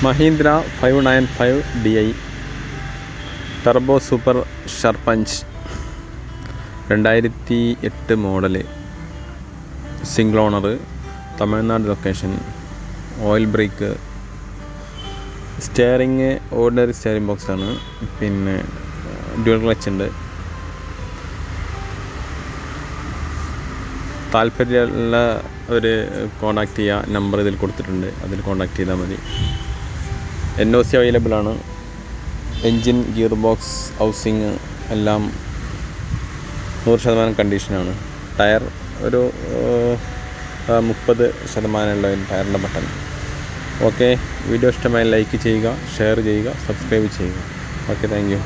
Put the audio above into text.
Mahindra 595 Di turbo super Sarpanch 2008 model, single owner, Tamil Nadu location, oil brake, steering ordinary steering ബോക്സാണ്, പിന്നെ dual clutch ഉണ്ട്. താല്പര്യമുള്ളവർ contact ചെയ്യുക, number ഇതിൽ കൊടുത്തിട്ടുണ്ട്, അതിൽ കോൺടാക്റ്റ് ചെയ്താൽ മതി. NOC അവൈലബിൾ ആണ്. എൻജിൻ, ഗിയർ ബോക്സ്, ഹൗസിങ് എല്ലാം 100% കണ്ടീഷനാണ്. ടയർ ഒരു 30% ടയറിൻ്റെ ബട്ടൺ. ഓക്കെ, വീഡിയോ ഇഷ്ടമായി ലൈക്ക് ചെയ്യുക, ഷെയർ ചെയ്യുക, സബ്സ്ക്രൈബ് ചെയ്യുക. Okay, thank you.